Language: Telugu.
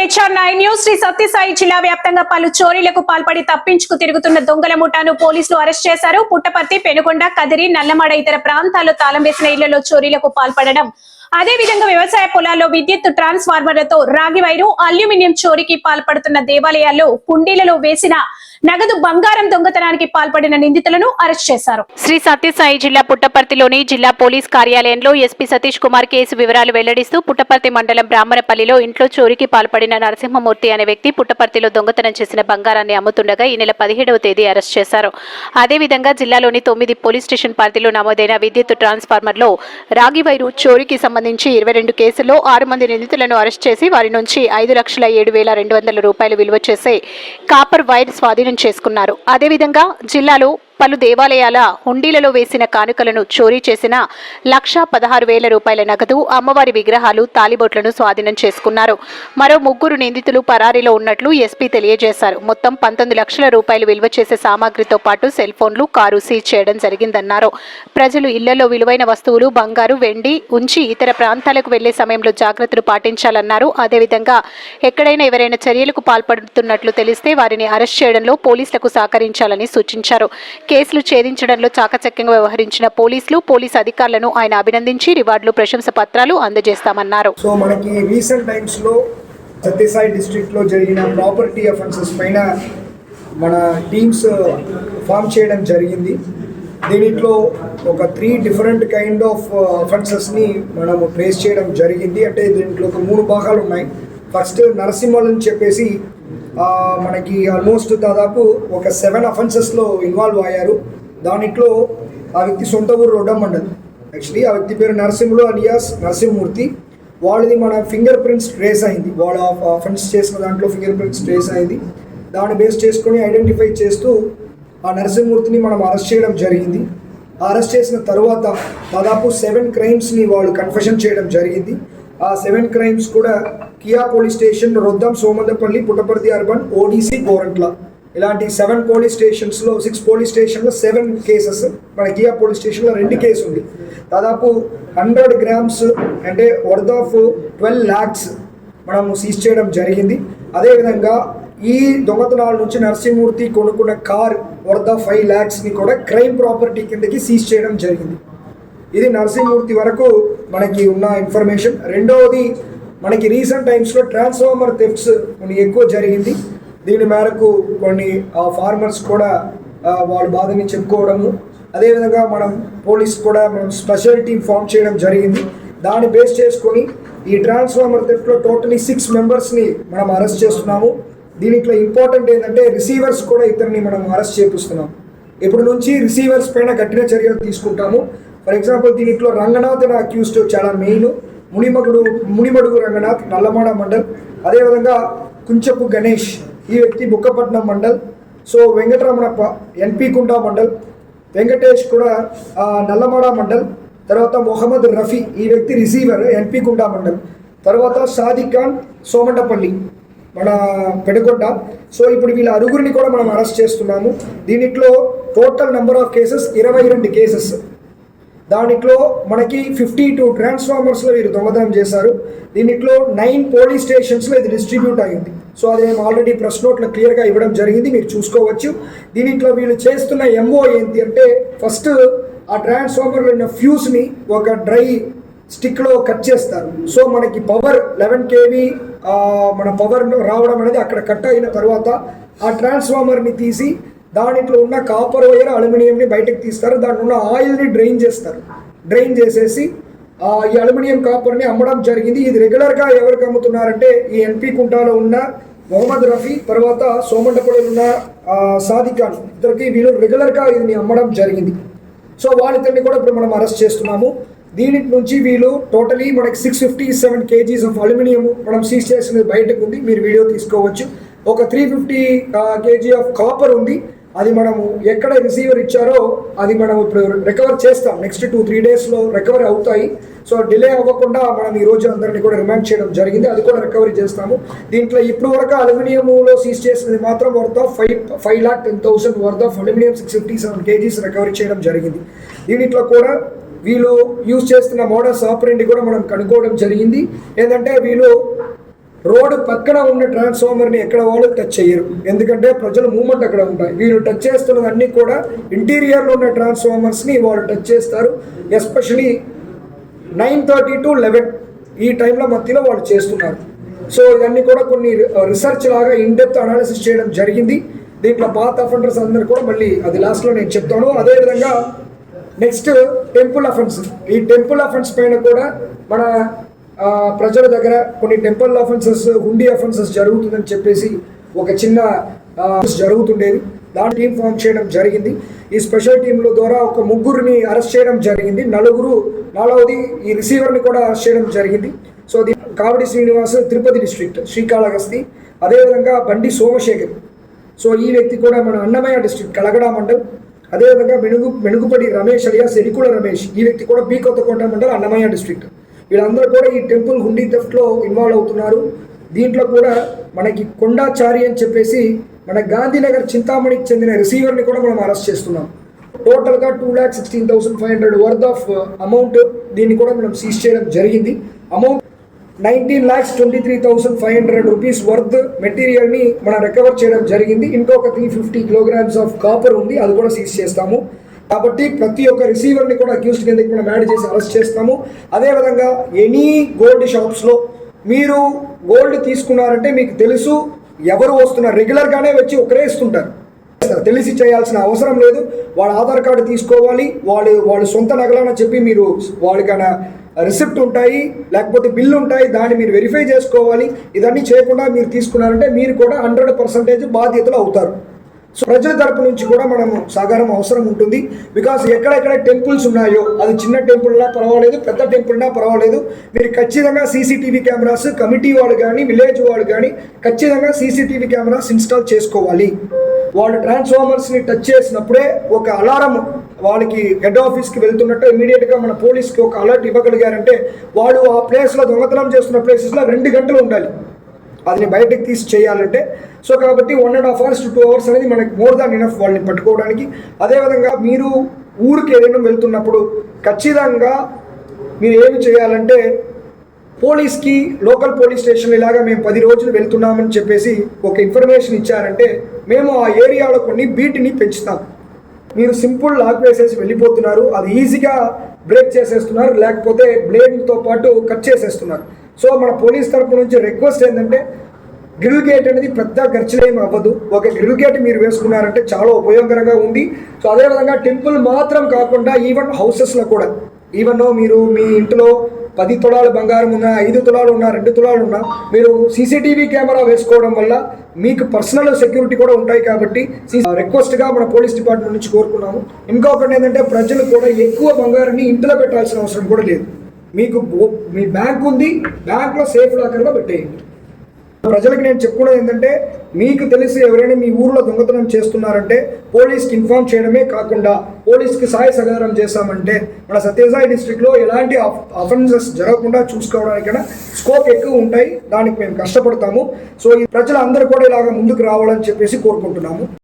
HR9 news. శ్రీ సత్యసాయి జిల్లా వ్యాప్తంగా పలు చోరీలకు పాల్పడి తప్పించుకు తిరుగుతున్న దొంగల ముఠాను పోలీసులు అరెస్ట్ చేశారు. పుట్టపర్తి, పెనుగొండ, కదిరి, నల్లమాడ ఇతర ప్రాంతాల్లో తాళం వేసిన ఇళ్లలో చోరీలకు పాల్పడడం, అదేవిధంగా వ్యవసాయ పొలాల్లో విద్యుత్ ట్రాన్స్ఫార్మర్లతో రాగి వైరు, అల్యూమినియం చోరీకి పాల్పడుతున్న దేవాలయాల్లో కుండీలలో వేసిన నగదు బంగారం దొంగతనానికి పాల్పడిన నిందితులను అరెస్ట్ చేశారు. శ్రీ సత్యసాయి జిల్లా పుట్టపర్తిలోని జిల్లా పోలీస్ కార్యాలయంలో ఎస్పీ సతీష్ కుమార్ కేసు వివరాలు వెల్లడిస్తూ, పుట్టపర్తి మండలం బ్రాహ్మణపల్లిలో ఇంట్లో చోరీకి పాల్పడిన నరసింహమూర్తి అనే వ్యక్తి పుట్టపర్తిలో దొంగతనం చేసిన బంగారాన్ని అమ్ముతుండగా ఈ నెల 17వ తేదీ అరెస్ట్ చేశారు. అదేవిధంగా జిల్లాలోని 9 పోలీస్ స్టేషన్ పరిధిలో నమోదైన విద్యుత్ ట్రాన్స్ఫార్మర్లో రాగి వైరు చోరీకి సంబంధించి 22 కేసుల్లో 6 మంది నిందితులను అరెస్ట్ చేసి వారి నుంచి 5,07,200 రూపాయలు విలువ చేసే కాపర్ వైర్ స్వాధీనం చేసుకున్నారు. అదేవిధంగా జిల్లాలో పలు దేవాలయాల హుండీలలో వేసిన కానుకలను చోరీ చేసిన 1,16,000 రూపాయల నగదు, అమ్మవారి విగ్రహాలు, తాలిబొట్లను స్వాధీనం చేసుకున్నారు. మరో 3 నిందితులు పరారీలో ఉన్నట్లు ఎస్పీ తెలియజేశారు. మొత్తం 19 లక్షల రూపాయలు విలువ చేసే సామాగ్రితో పాటు సెల్ ఫోన్లు, కారు సీజ్ చేయడం జరిగిందన్నారు. ప్రజలు ఇళ్లలో విలువైన వస్తువులు, బంగారు, వెండి ఉంచి ఇతర ప్రాంతాలకు వెళ్లే సమయంలో జాగ్రత్తలు పాటించాలన్నారు. అదేవిధంగా ఎక్కడైనా ఎవరైనా చర్యలకు పాల్పడుతున్నట్లు తెలిస్తే వారిని అరెస్ట్ చేయడంలో పోలీసులకు సహకరించాలని సూచించారు. కేసులు ఛేదించడంలో చాకచక్యంగా వ్యవహరించిన పోలీస్ అధికారులను ఆయన అభినందించి రివార్డులు, ప్రశంస పత్రాలు అందజేస్తామన్నారు. సో మనకి రీసెంట్ టైమ్స్ లో సత్యసాయి డిస్ట్రిక్ట్ లో జరిగిన ప్రాపర్టీ అఫెన్సెస్ పైన మన టీమ్స్ ఫామ్ చేయడం జరిగింది. దీనిలో ఒక 3 డిఫరెంట్ కైండ్ ఆఫ్ అఫెన్సెస్ ని మనము ట్రేస్ చేయడం జరిగింది. అంటే దీంట్లో ఒక 3 భాగాలు ఉన్నాయి. ఫస్ట్ నరసింహల్ అని చెప్పేసి మనకి ఆల్మోస్ట్ దాదాపు ఒక 7 అఫెన్సెస్లో ఇన్వాల్వ్ అయ్యారు. దాంట్లో ఆ వ్యక్తి సొంత ఊరు రొడ్డం మండల్. యాక్చువల్లీ ఆ వ్యక్తి పేరు నరసింహులు అలియాస్ నరసింహమూర్తి. వాళ్ళది మన ఫింగర్ ప్రింట్స్ ట్రేస్ అయింది. వాళ్ళ అఫెన్స్ చేసిన దాంట్లో ఫింగర్ ప్రింట్స్ ట్రేస్ అయింది. దాన్ని బేస్ చేసుకొని ఐడెంటిఫై చేస్తూ ఆ నరసింహమూర్తిని మనం అరెస్ట్ చేయడం జరిగింది. అరెస్ట్ చేసిన తర్వాత దాదాపు 7 క్రైమ్స్ని వాళ్ళు కన్ఫెషన్ చేయడం జరిగింది. ఆ 7 క్రైమ్స్ కూడా Kia police station, Roddam, Somandepalli, Puttaparthi urban, ODC, Gorantla ఇలాంటి 7 పోలీస్ స్టేషన్స్లో 6 పోలీస్ స్టేషన్లో 7 కేసెస్. మన కియా పోలీస్ స్టేషన్లో 2 కేసు ఉంది. దాదాపు 100 గ్రామ్స్ అంటే వర్త్ ఆఫ్ 12 lakhs మనము సీజ్ చేయడం జరిగింది. అదేవిధంగా ఈ దొంగతనాల నుంచి నరసింహమూర్తి కొనుక్కున్న కార్ వర్త్ ఆఫ్ 5 lakhsని కూడా క్రైమ్ ప్రాపర్టీ కిందకి సీజ్ చేయడం జరిగింది. ఇది నరసింహమూర్తి వరకు మనకి ఉన్న ఇన్ఫర్మేషన్. రెండవది, మనకి రీసెంట్ టైమ్స్లో ట్రాన్స్ఫార్మర్ థెఫ్ట్స్ కొన్ని ఎక్కువ జరిగింది. దీని మేరకు కొన్ని ఫార్మర్స్ కూడా వాళ్ళ బాధని చెప్పుకోవడము, అదేవిధంగా మనం పోలీస్ కూడా మనం స్పెషల్ టీమ్ ఫామ్ చేయడం జరిగింది. దాన్ని బేస్ చేసుకొని ఈ ట్రాన్స్ఫార్మర్ థెఫ్ట్లో టోటలీ 6 మెంబర్స్ని మనం అరెస్ట్ చేస్తున్నాము. దీంట్లో ఇంపార్టెంట్ ఏంటంటే రిసీవర్స్ కూడా ఇద్దరిని మనం అరెస్ట్ చేపిస్తున్నాం. ఇప్పటి నుంచి రిసీవర్స్ పైన కఠిన చర్యలు తీసుకుంటాము. ఫర్ ఎగ్జాంపుల్ దీంట్లో రంగనాథ్ అనే అక్యూస్డ్ చాలా మెయిన్. మునిమడుగు రంగనాథ్, నల్లమాడ మండల్. అదేవిధంగా కుంచపు గణేష్, ఈ వ్యక్తి బుక్కపట్నం మండల్. సో వెంకటరమణప్ప ఎన్పి కుంటా మండల్. వెంకటేష్ కూడా నల్లమాడ మండల్. తర్వాత మొహమ్మద్ రఫీ, ఈ వ్యక్తి రిసీవర్, ఎన్పి కుంటా మండల్. తర్వాత సాదిక్ ఖాన్, సోమండపల్లి, మన పెనుగొండ. సో ఇప్పుడు వీళ్ళ అరుగురిని కూడా మనం అరెస్ట్ చేస్తున్నాము. దీంట్లో total number of cases 22 cases. దాంట్లో మనకి 52 ట్రాన్స్ఫార్మర్స్లో వీరు దొంగతనం చేశారు. దీంట్లో 9 పోలీస్ స్టేషన్స్లో ఇది డిస్ట్రిబ్యూట్ అయ్యింది. సో అది మేము ఆల్రెడీ ప్రెస్ నోట్లో క్లియర్గా ఇవ్వడం జరిగింది, మీరు చూసుకోవచ్చు. దీంట్లో వీళ్ళు చేస్తున్న ఎంఓ ఏంటి అంటే, ఫస్ట్ ఆ ట్రాన్స్ఫార్మర్లో ఉన్న ఫ్యూస్ని ఒక డ్రై స్టిక్లో కట్ చేస్తారు. సో మనకి పవర్ 11 kV మన పవర్ రావడం అనేది అక్కడ కట్ అయిన తర్వాత ఆ ట్రాన్స్ఫార్మర్ని తీసి దాంట్లో ఉన్న కాపర్ వైర్, అల్యూమినియంని బయటకు తీస్తారు. దాంట్లో ఉన్న ఆయిల్ని డ్రైన్ చేస్తారు. డ్రైన్ చేసేసి ఈ అల్యూమినియం కాపర్ని అమ్మడం జరిగింది. ఇది రెగ్యులర్గా ఎవరికి అమ్ముతున్నారంటే ఈ ఎన్పి కుంటాలో ఉన్న మొహమ్మద్ రఫీ, తర్వాత సోమండపల్లిలో ఉన్న సాదిక్ ఖాన్, ఇద్దరికి వీళ్ళు రెగ్యులర్గా ఇది అమ్మడం జరిగింది. సో వాళ్ళిద్దరిని కూడా ఇప్పుడు మనం అరెస్ట్ చేస్తున్నాము. దీని నుంచి వీళ్ళు టోటలీ మనకి 657 kgs ఆఫ్ అల్యూమినియం మనం సీజ్ చేసినది బయటకు ఉంది, మీరు వీడియో తీసుకోవచ్చు. ఒక 350 kg ఆఫ్ కాపర్ ఉంది. అది మనము ఎక్కడ రిసీవర్ ఇచ్చారో అది మనం ఇప్పుడు రికవర్ చేస్తాం. నెక్స్ట్ 2-3 డేస్లో రికవరీ అవుతాయి. సో డిలే అవ్వకుండా మనం ఈరోజు అందరినీ కూడా రిమాండ్ చేయడం జరిగింది. అది కూడా రికవరీ చేస్తాము. దీంట్లో ఇప్పుడు వరకు అల్యూమినియంలో సీజ్ చేసినది మాత్రం worth of 5,10,000 worth of aluminium 657 kgs recovery చేయడం జరిగింది. దీంట్లో కూడా వీళ్ళు యూజ్ చేస్తున్న మోడస్ ఆపరెండి కూడా మనం కనుక్కోవడం జరిగింది. ఏంటంటే వీళ్ళు రోడ్డు పక్కన ఉన్న ట్రాన్స్ఫార్మర్ని ఎక్కడ వాళ్ళు టచ్ చేయరు, ఎందుకంటే ప్రజల మూమెంట్ అక్కడ ఉంటాయి. వీళ్ళు టచ్ చేస్తున్నవన్నీ కూడా ఇంటీరియర్లో ఉన్న ట్రాన్స్ఫార్మర్స్ని వాళ్ళు టచ్ చేస్తారు. ఎస్పెషలీ 9:30 to 11 ఈ టైంలో మధ్యలో వాళ్ళు చేస్తున్నారు. సో ఇవన్నీ కూడా కొన్ని రీసెర్చ్ లాగా ఇన్డెప్త్ అనాలిసిస్ చేయడం జరిగింది. దీంట్లో పాత్ అఫెండర్స్ అందరూ కూడా మళ్ళీ అది లాస్ట్లో నేను చెప్తాను. అదేవిధంగా నెక్స్ట్ టెంపుల్ అఫెన్స్. ఈ టెంపుల్ అఫెన్స్ పైన కూడా మన ప్రజల దగ్గర కొన్ని టెంపుల్ అఫెన్సెస్, హుండీ అఫెన్సెస్ జరుగుతుందని చెప్పేసి ఒక చిన్న జరుగుతుండేది. దాని టీం ఫామ్ చేయడం జరిగింది. ఈ స్పెషల్ టీంల ద్వారా ఒక 3 అరెస్ట్ చేయడం జరిగింది. 4వది ఈ రిసీవర్ని కూడా అరెస్ట్ చేయడం జరిగింది. సో అది కావడి శ్రీనివాస్, తిరుపతి డిస్ట్రిక్ట్, శ్రీకాళహస్తి. అదేవిధంగా బండి సోమశేఖర్, సో ఈ వ్యక్తి కూడా మన అన్నమయ్య డిస్ట్రిక్ట్, కలగడ మండల్. అదేవిధంగా మెణుగుపడి రమేష్ అలియాస్ ఎరికుల రమేష్, ఈ వ్యక్తి కూడా బి కొత్తకోట మండల్, అన్నమయ్య డిస్ట్రిక్ట్. వీళ్ళందరూ కూడా ఈ టెంపుల్ హుండీ థెఫ్ట్లో ఇన్వాల్వ్ అవుతున్నారు. దీంట్లో కూడా మనకి కొండాచారి అని చెప్పేసి మన గాంధీనగర్ చింతామణికి చెందిన రిసీవర్ని కూడా మనం అరెస్ట్ చేస్తున్నాం. టోటల్గా 2,16,500 వర్త్ ఆఫ్ అమౌంట్ దీన్ని కూడా మనం సీజ్ చేయడం జరిగింది. అమౌంట్ 19,23,500 రూపీస్ వర్త్ మెటీరియల్ని మనం రికవర్ చేయడం జరిగింది. ఇంకొక 350 kilograms ఆఫ్ కాపర్ ఉంది, అది కూడా సీజ్ చేస్తాము. కాబట్టి ప్రతి ఒక్క రిసీవర్ని కూడా అక్యూజ్డ్ కిందకి మనం యాడ్ చేసి అరెస్ట్ చేస్తాము. అదేవిధంగా ఎనీ గోల్డ్ షాప్స్లో మీరు గోల్డ్ తీసుకున్నారంటే మీకు తెలుసు ఎవరు వస్తున్నారు. రెగ్యులర్గానే వచ్చి ఒకరే ఇస్తుంటారు, తెలిసి చేయాల్సిన అవసరం లేదు. వాళ్ళ ఆధార్ కార్డు తీసుకోవాలి, వాళ్ళు సొంత నగలని చెప్పి మీరు వాళ్ళకైనా రిసిప్ట్ ఉంటాయి, లేకపోతే బిల్లు ఉంటాయి, దాన్ని మీరు వెరిఫై చేసుకోవాలి. ఇదన్నీ చేయకుండా మీరు తీసుకున్నారంటే మీరు కూడా 100% బాధ్యతలు అవుతారు. సో ప్రజల తరపు నుంచి కూడా మనం సహకారం అవసరం ఉంటుంది. బికాస్ ఎక్కడెక్కడ టెంపుల్స్ ఉన్నాయో, అది చిన్న టెంపుల్నా పర్వాలేదు, పెద్ద టెంపుల్నా పర్వాలేదు, మీరు ఖచ్చితంగా సీసీటీవీ కెమెరాస్, కమిటీ వాళ్ళు కానీ విలేజ్ వాళ్ళు కానీ ఖచ్చితంగా సీసీటీవీ కెమెరాస్ ఇన్స్టాల్ చేసుకోవాలి. వాళ్ళు ట్రాన్స్ఫార్మర్స్ని టచ్ చేసినప్పుడే ఒక అలారం వాళ్ళకి హెడ్ ఆఫీస్కి వెళ్తున్నట్టు ఇమీడియట్గా మన పోలీస్కి ఒక అలర్ట్ ఇవ్వగలిగారంటే వాళ్ళు ఆ ప్లేస్లో దొంగతనం చేస్తున్న ప్లేసెస్లో 2 గంటలు ఉండాలి అది బయటకు తీసి చేయాలంటే. సో కాబట్టి 1.5 hours to 2 hours అనేది మనకి మోర్ దాన్ ఇనఫ్ వాళ్ళని పట్టుకోవడానికి. అదేవిధంగా మీరు ఊరికి ఏదైనా వెళ్తున్నప్పుడు ఖచ్చితంగా మీరు ఏమి చేయాలంటే పోలీస్కి, లోకల్ పోలీస్ స్టేషన్ ఇలాగా మేము 10 రోజులు వెళ్తున్నామని చెప్పేసి ఒక ఇన్ఫర్మేషన్ ఇచ్చారంటే మేము ఆ ఏరియాలో కొన్ని బీట్ని పెంచుతాం. మీరు సింపుల్ లాక్ వేసేసి వెళ్ళిపోతున్నారు, అది ఈజీగా బ్రేక్ చేసేస్తున్నారు, లేకపోతే బ్లేడ్తో పాటు కట్ చేసేస్తున్నారు. సో మన పోలీస్ తరపు నుంచి రిక్వెస్ట్ ఏంటంటే గ్రిల్ గేట్ అనేది పెద్ద ఖర్చులేం అవ్వదు. ఒక గ్రిల్ గేట్ మీరు వేసుకున్నారంటే చాలా ఉపయోగకరంగా ఉంది. సో అదేవిధంగా టెంపుల్ మాత్రం కాకుండా ఈవెన్ హౌసెస్లో కూడా, ఈవెన్ మీరు మీ ఇంట్లో 10 తులాల బంగారం ఉన్నా, 5 తులాలు ఉన్నా, 2 తులాలు ఉన్నా, మీరు సీసీటీవీ కెమెరా వేసుకోవడం వల్ల మీకు పర్సనల్ సెక్యూరిటీ కూడా ఉంటాయి. కాబట్టి రిక్వెస్ట్గా మన పోలీస్ డిపార్ట్మెంట్ నుంచి కోరుకున్నాము. ఇంకొకటి ఏంటంటే ప్రజలు కూడా ఎక్కువ బంగారాన్ని ఇంట్లో పెట్టాల్సిన అవసరం కూడా లేదు. మీకు మీ బ్యాంక్ ఉంది, బ్యాంక్లో సేఫ్ లాకర్లో పెట్టేయండి. ప్రజలకు నేను చెప్పుకున్నది ఏంటంటే మీకు తెలిసి ఎవరైనా మీ ఊర్లో దొంగతనం చేస్తున్నారంటే పోలీస్కి ఇన్ఫార్మ్ చేయడమే కాకుండా పోలీస్కి సహాయ సహకారం చేస్తామంటే మన సత్యసాయి డిస్ట్రిక్ట్లో ఎలాంటి అఫెన్సెస్ జరగకుండా చూసుకోవడానికైనా స్కోప్ ఎక్కువ ఉంటాయి. దానికి మేము కష్టపడతాము. సో ఈ ప్రజలందరూ కూడా ఇలాగ ముందుకు రావాలని చెప్పేసి కోరుకుంటున్నాము.